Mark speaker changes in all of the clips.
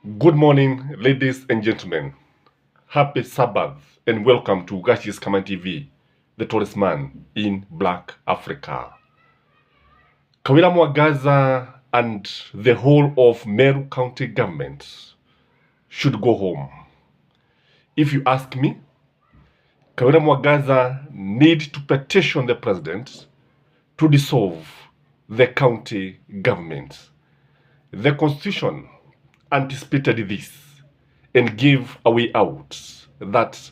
Speaker 1: Good morning, ladies and gentlemen. Happy Sabbath and welcome to Gachie's Skyman TV, the tallest man in Black Africa. Kawira Mwagaza and the whole of Meru County government should go home. If you ask me, Kawira Mwagaza need to petition the president to dissolve the county government. The constitution anticipated this and gave a way out that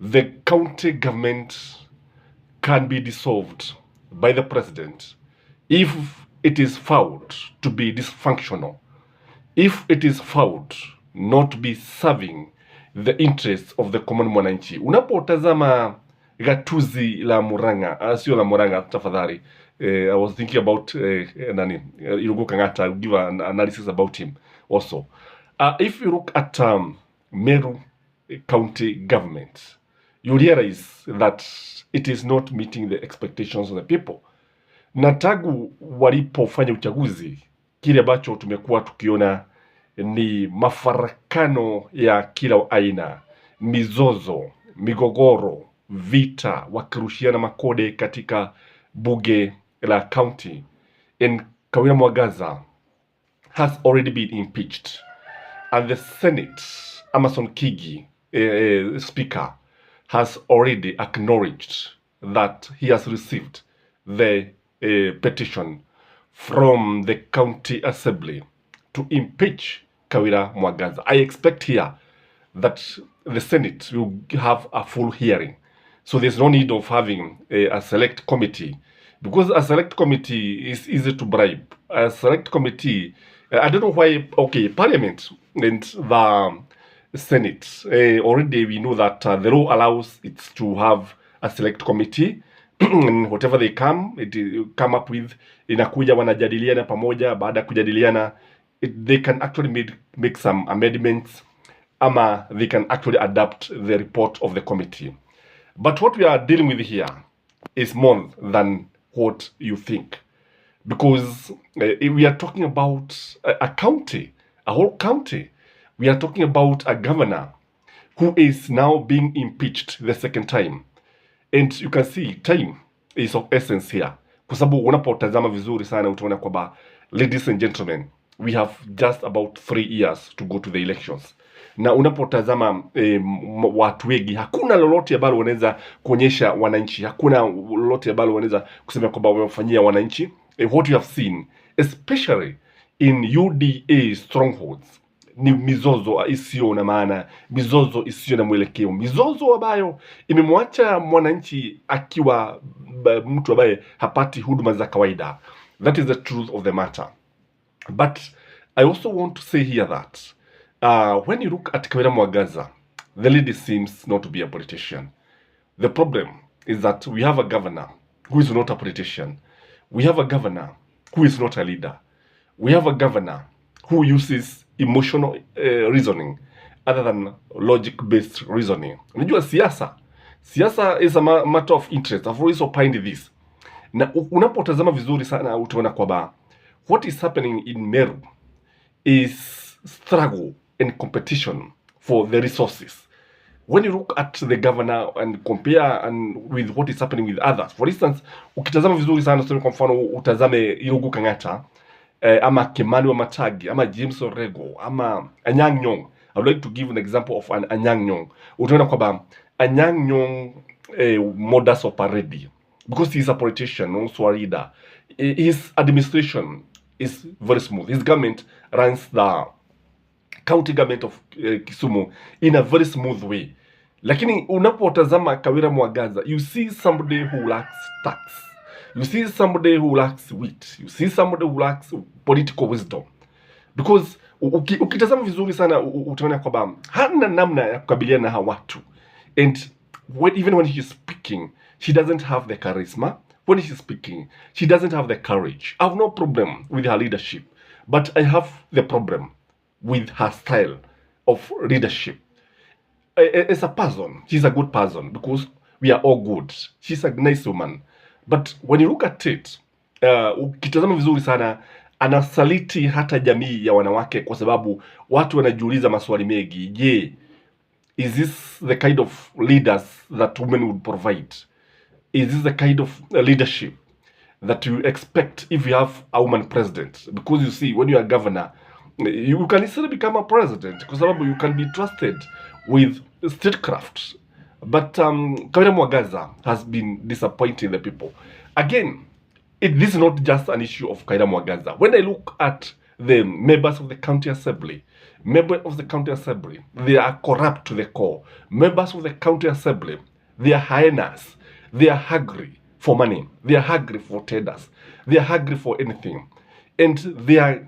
Speaker 1: the county government can be dissolved by the president if it is found to be dysfunctional, if it is found not to be serving the interests of the common mwananchi. Unapotazama gatuzi la Murang'a, sio la Murang'a tafadhali. I was thinking about Irungu Kang'ata. I'll give an analysis about him also. If you look at Meru County government, you realize that it is not meeting the expectations of the people. Na tangu walipofanya uchaguzi, kile ambacho tumekuwa tukiona ni mafarakano ya kila aina, mizozo, migogoro, vita, wakirushiana makode katika bunge la county. And Kawira Mwagaza has already been impeached. And the Senate, Amason Kigi, Speaker, has already acknowledged that he has received the petition from the county assembly to impeach Kawira Mwagaza. I expect here that the Senate will have a full hearing. So there's no need of having a select committee, because a select committee is easy to bribe. A select committee, I don't know why, okay, Parliament and the Senate, already we know that the law allows it to have a select committee and whatever they come up with, inakuja wanajadiliana pamoja. Baada kujadiliana, they can actually make some amendments, ama they can actually adapt the report of the committee. But what we are dealing with here is more than what you think, because we are talking about a county, a whole county. We are talking about a governor who is now being impeached the second time. And you can see time is of essence here. Kwa sababu unapotazama vizuri sana utaona kwamba, ladies and gentlemen, we have just about 3 years to go to the elections. Na unapotazama watu wengi, hakuna lolote ambalo wanaweza kuonyesha wananchi, hakuna lolote ambalo wanaweza kusema kwamba wamefanyia wananchi. What you have seen, especially in UDA strongholds, ni mizozo isiyo na maana, mizozo isiyo na mwelekeo, mizozo ambayo imemwacha mwananchi akiwa mtu ambaye hapati huduma za kawaida. That is the truth of the matter. But I also want to say here that when you look at Kawira Mwagaza, the lady seems not to be a politician. The problem is that we have a governor who is not a politician. We have a governor who is not a leader. We have a governor who uses emotional reasoning other than logic-based reasoning. Unajua siasa is a matter of interest. I've always opined this. Na unapotazama vizuri sana utaona kwamba what is happening in Meru is struggle and competition for the resources. When you look at the governor and compare with what is happening with others, for instance, ukitazama vizuri sana, kwa mfano utazame Irungu Kang'ata, ama Kimani wa Matagi, ama James Orego, ama Anyang' Nyong'o. I would like to give an example of Anyang' Nyong'o. Utaona kwamba Anyang' Nyong'o modus operandi, because he is a politician, also a leader, his administration is very smooth. His government runs the county government of Kisumu in a very smooth way. Lakini unapotazama Kawira Mwagaza, you see somebody who lacks tax. You see somebody who lacks wit. You see somebody who lacks political wisdom. Because ukitazama vizuri sana utaona kwamba hana namna ya kukabiliana na hawa watu. And even when he is speaking, she doesn't have the charisma. When she's speaking, she doesn't have the courage. I have no problem with her leadership, but I have the problem with her style of leadership. As a person, she's a good person because we are all good. She's a nice woman. But when you look at it, ukitazama vizuri sana, anasaliti hata jamii ya wanawake, kwa sababu watu wanajiuliza maswali mengi. Je, is this the kind of leaders that women would provide? Is this the kind of leadership that you expect if you have a woman president? Because you see, when you are governor, you can easily become a president, kwa sababu you can be trusted with statecraft. But Kawira Mwagaza has been disappointing the people. Again, this is not just an issue of Kawira Mwagaza. When I look at the members of the county assembly, they are corrupt to the core. Members of the county assembly, they are hyenas. They are hungry for money. They are hungry for tenders. They are hungry for anything. And they are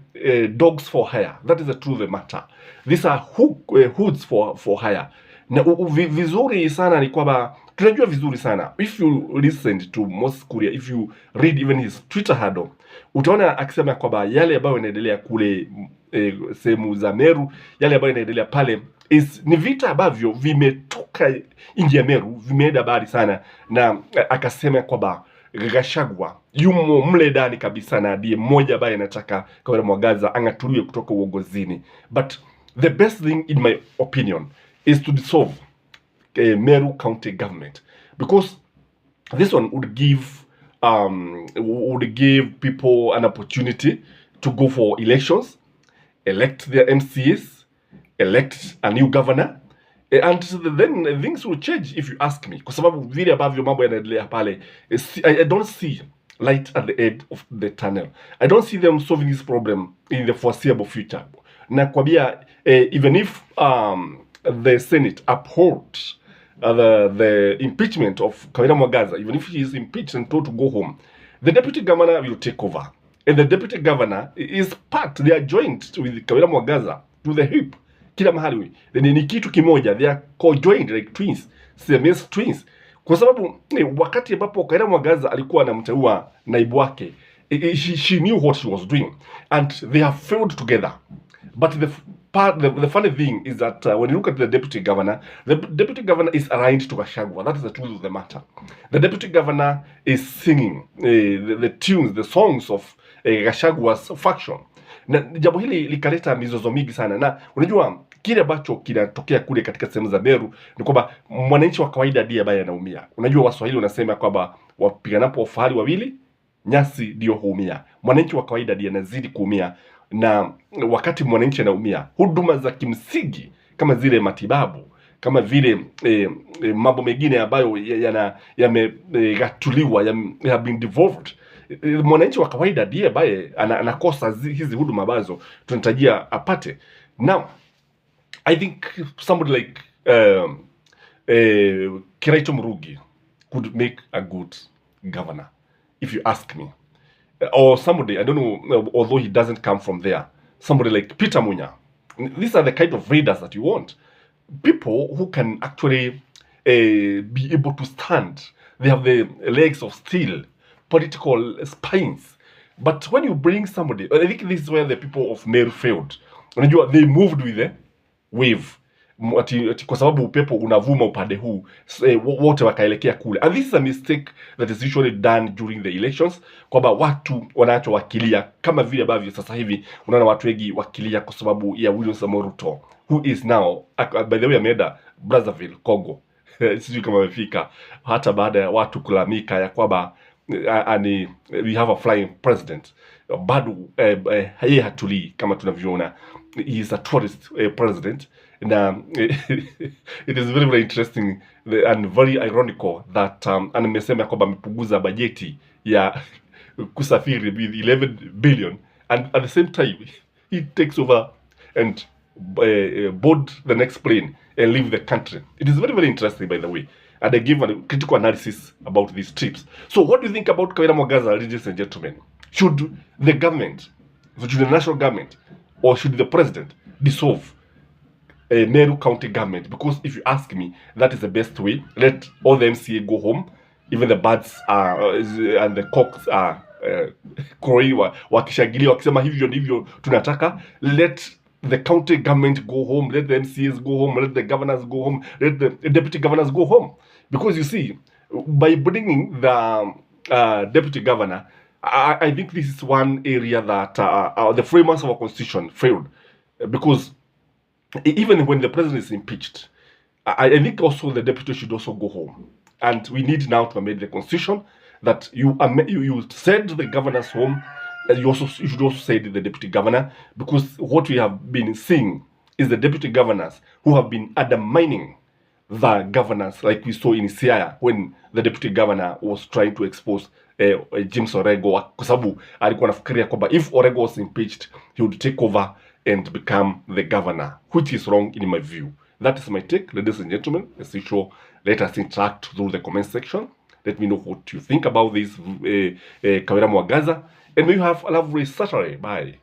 Speaker 1: dogs for hire. That is the truth of the matter. These are hoods for hire. Na vizuri sana ni kwamba tunajua vizuri sana, if you listen to Moses Kuria, if you read even his Twitter handle, utaona akisema kwamba yale ambayo yanaendelea kule sehemu za Meru, yale ambayo yanaendelea pale ni vita ambavyo vimetoka nje ya Meru, vimeenda mbali sana, na akasema kwamba Gachagua yumo mle ndani kabisa, na ndiye mmoja ambaye anataka Kawira Mwagaza angatuliwe kutoka uongozini. But the best thing in my opinion is to dissolve Meru County government, because this one would give people an opportunity to go for elections, elect their MCAs, elect a new governor, and then things will change, if you ask me. Kwa sababu vile ambavyo mambo yanaendelea pale, I don't see light at the end of the tunnel. I don't see them solving this problem in the foreseeable future. Na kwambia, even if the Senate upholds the impeachment of Kawira Mwagaza, even if he is impeached and told to go home, the deputy governor will take over. And the deputy governor is they are joined with Kawira Mwagaza to the hip. Kila mahali ni kitu kimoja, they are co-joined like twins, Siamese twins. Kwa sababu wakati ambapo Kawira Mwagaza alikuwa anamteua naibu wake, she knew what she was doing, and they have failed together. But the funny thing is that when you look at the deputy governor is aligned to Gachagua. That is the truth of the matter. The deputy governor is singing the tunes, the songs of Gachagua's faction. Na jambo hili likaleta mizozo mingi sana, na unajua kile ambacho kinatokea kule katika sehemu za Meru ni kwamba mwananchi wa kawaida ndiye ambaye anaumia. Unajua Waswahili wanasema kwamba wapiganapo fahali wawili, nyasi ndio huumia. Mwananchi wa kawaida ndiye anazidi kuumia, na wakati mwananchi anaumia, huduma za kimsingi kama zile matibabu, kama vile mambo mengine ambayo yamegatuliwa, have been devolved, mwananchi wa kawaida ndiye ambaye anakosa hizi huduma ambazo tunatarajia apate. Now I think somebody like Kiraito Murugi could make a good governor, if you ask me. Or somebody, I don't know, although he doesn't come from there, somebody like Peter Munya. These are the kind of leaders that you want. People who can actually be able to stand. They have the legs of steel, political spines. But when you bring somebody, I think this is where the people of Meru failed. They moved with the wave. Kwa sababu upepo unavuma upande huu, wote wakaelekea kule. And this is a mistake that is usually done during the elections, kwamba watu wanaacho wakilia, kama vile ambavyo sasa hivi unaona watu wengi wakilia kwa sababu ya William Samoei Ruto, who is now, by the way, ameenda Brazzaville, Congo. Sijui kama amefika, hata baada ya watu kulamika ya kwamba we have a flying president. Bado yeye hatulii kama tunavyoona. He is a tourist president. And it is very, very interesting and very ironical that amesema kwamba amepunguza bajeti ya kusafiri with 11 billion, and at the same time he takes over and board the next plane and leave the country. It is very, very interesting, by the way, and I give a critical analysis about these trips. So what do you think about Kawira Mwagaza, ladies and gentlemen? Should the national government, or should the president dissolve Meru County government? Because if you ask me, that is the best way. Let all the MCA go home. Even the birds and the cocks are crowing, wakishangilia wakisema hivyo ndivyo tunataka. Let the county government go home. Let the MCAs go home. Let the governors go home. Let the deputy governors go home. Because you see, by bringing the deputy governor, I think this is one area that the framers of our constitution failed, because even when the president is impeached, I think also the deputy should also go home. And we need now to amend the constitution that you send the governors home, and you should also send the deputy governor, because what we have been seeing is the deputy governors who have been undermining the governors, like we saw in Siaya when the deputy governor was trying to expose James Orego, kwa sababu alikuwa anafikiria kwamba if Orego was impeached he would take over and become the governor, which is wrong in my view. That is my take, ladies and gentlemen. As usual, let us interact through the comment section. Let me know what you think about this Kawira Mwagaza, and may you have a lovely Saturday. Bye.